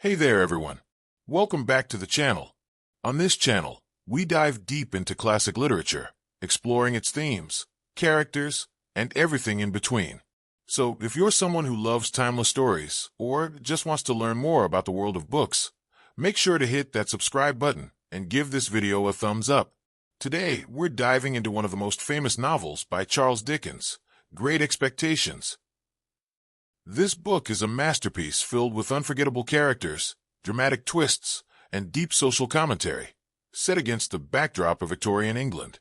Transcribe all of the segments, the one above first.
Hey there, everyone. Welcome back to the channel. On this channel, we dive deep into classic literature, exploring its themes, characters, and everything in between. So, if you're someone who loves timeless stories or just wants to learn more about the world of books, make sure to hit that subscribe button and give this video a thumbs up. Today, we're diving into one of the most famous novels by Charles Dickens, Great Expectations. This book is a masterpiece filled with unforgettable characters, dramatic twists, and deep social commentary, set against the backdrop of Victorian England.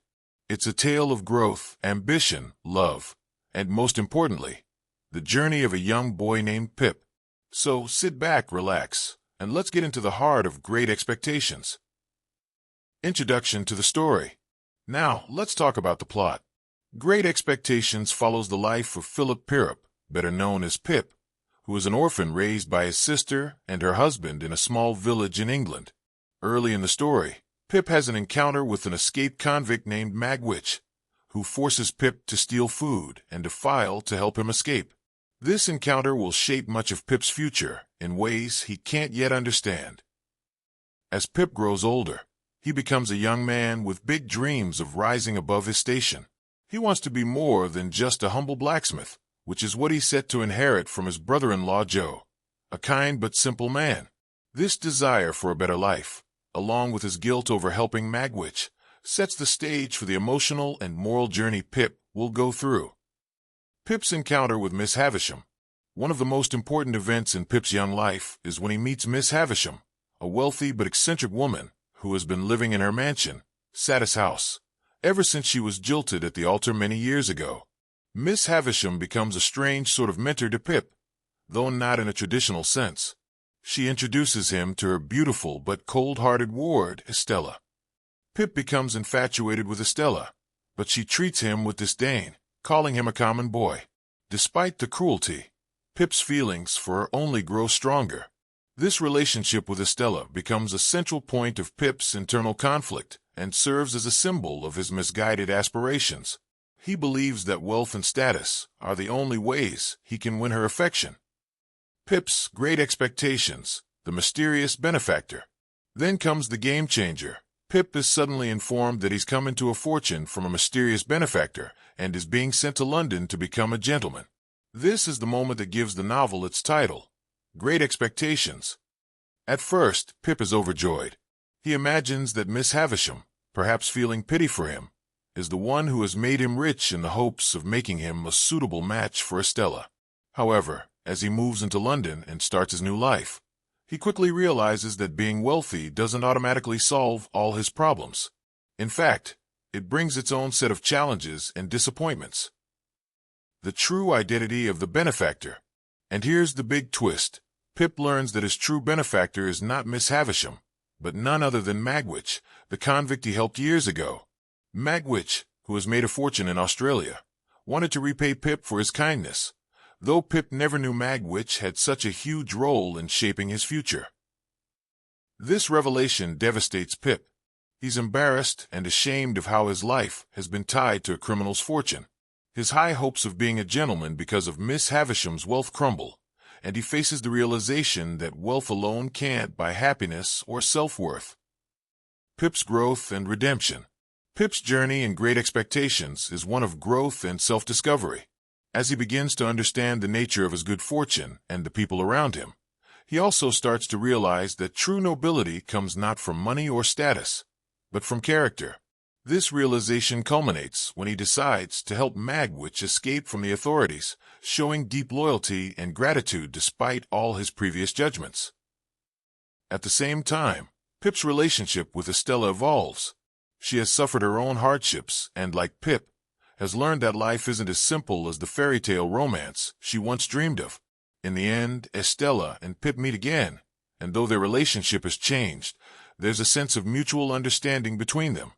It's a tale of growth, ambition, love, and most importantly, the journey of a young boy named Pip. So sit back, relax, and let's get into the heart of Great Expectations. Introduction to the story. Now, let's talk about the plot. Great Expectations follows the life of Philip Pirrip, better known as Pip, who is an orphan raised by his sister and her husband in a small village in England. Early in the story, Pip has an encounter with an escaped convict named Magwitch, who forces Pip to steal food and a file to help him escape. This encounter will shape much of Pip's future in ways he can't yet understand. As Pip grows older, he becomes a young man with big dreams of rising above his station. He wants to be more than just a humble blacksmith, which is what he's set to inherit from his brother-in-law Joe, a kind but simple man. This desire for a better life, along with his guilt over helping Magwitch, sets the stage for the emotional and moral journey Pip will go through. Pip's encounter with Miss Havisham. One of the most important events in Pip's young life is when he meets Miss Havisham, a wealthy but eccentric woman who has been living in her mansion, Satis House, ever since she was jilted at the altar many years ago. Miss Havisham becomes a strange sort of mentor to Pip, though not in a traditional sense. She introduces him to her beautiful but cold-hearted ward, Estella. Pip becomes infatuated with Estella, but she treats him with disdain, calling him a common boy. Despite the cruelty, Pip's feelings for her only grow stronger. This relationship with Estella becomes a central point of Pip's internal conflict and serves as a symbol of his misguided aspirations. He believes that wealth and status are the only ways he can win her affection. Pip's Great Expectations, the mysterious benefactor. Then comes the game changer. Pip is suddenly informed that he's come into a fortune from a mysterious benefactor and is being sent to London to become a gentleman. This is the moment that gives the novel its title, Great Expectations. At first, Pip is overjoyed. He imagines that Miss Havisham, perhaps feeling pity for him, is the one who has made him rich in the hopes of making him a suitable match for Estella. However, as he moves into London and starts his new life, he quickly realizes that being wealthy doesn't automatically solve all his problems. In fact, it brings its own set of challenges and disappointments. The true identity of the benefactor. And here's the big twist. Pip learns that his true benefactor is not Miss Havisham, but none other than Magwitch, the convict he helped years ago. Magwitch, who has made a fortune in Australia, wanted to repay Pip for his kindness, though Pip never knew Magwitch had such a huge role in shaping his future. This revelation devastates Pip. He's embarrassed and ashamed of how his life has been tied to a criminal's fortune. His high hopes of being a gentleman because of Miss Havisham's wealth crumble, and he faces the realization that wealth alone can't buy happiness or self-worth. Pip's growth and redemption. Pip's journey in Great Expectations is one of growth and self-discovery. As he begins to understand the nature of his good fortune and the people around him, he also starts to realize that true nobility comes not from money or status, but from character. This realization culminates when he decides to help Magwitch escape from the authorities, showing deep loyalty and gratitude despite all his previous judgments. At the same time, Pip's relationship with Estella evolves. She has suffered her own hardships and, like Pip, has learned that life isn't as simple as the fairy tale romance she once dreamed of. In the end, Estella and Pip meet again, and though their relationship has changed, there's a sense of mutual understanding between them.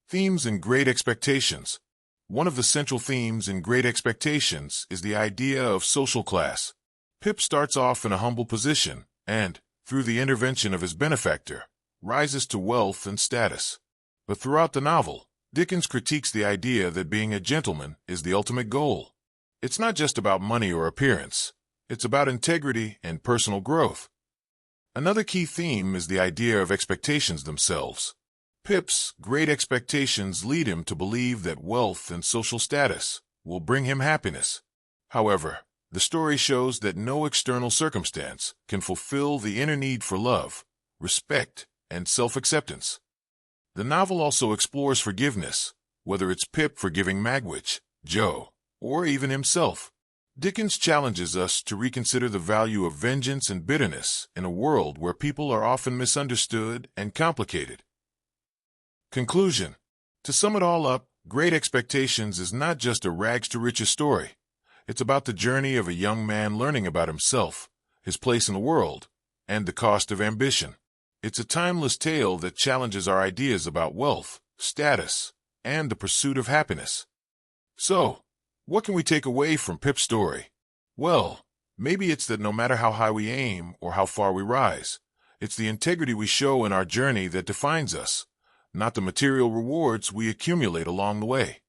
Themes in Great Expectations. One of the central themes in Great Expectations is the idea of social class. Pip starts off in a humble position and, through the intervention of his benefactor, rises to wealth and status. But throughout the novel, Dickens critiques the idea that being a gentleman is the ultimate goal. It's not just about money or appearance. It's about integrity and personal growth. Another key theme is the idea of expectations themselves. Pip's great expectations lead him to believe that wealth and social status will bring him happiness. However, the story shows that no external circumstance can fulfill the inner need for love, respect, and self-acceptance. The novel also explores forgiveness, whether it's Pip forgiving Magwitch, Joe, or even himself. Dickens challenges us to reconsider the value of vengeance and bitterness in a world where people are often misunderstood and complicated. Conclusion. To sum it all up, Great Expectations is not just a rags-to-riches story. It's about the journey of a young man learning about himself, his place in the world, and the cost of ambition. It's a timeless tale that challenges our ideas about wealth, status, and the pursuit of happiness. So, what can we take away from Pip's story? Well, maybe it's that no matter how high we aim or how far we rise, it's the integrity we show in our journey that defines us, not the material rewards we accumulate along the way.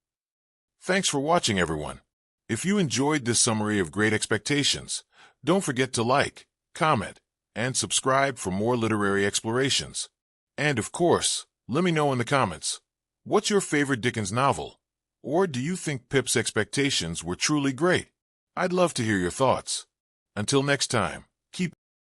Thanks for watching, everyone. If you enjoyed this summary of Great Expectations, don't forget to like, comment, and subscribe for more literary explorations. And of course, let me know in the comments, what's your favorite Dickens novel? Or do you think Pip's expectations were truly great? I'd love to hear your thoughts. Until next time, keep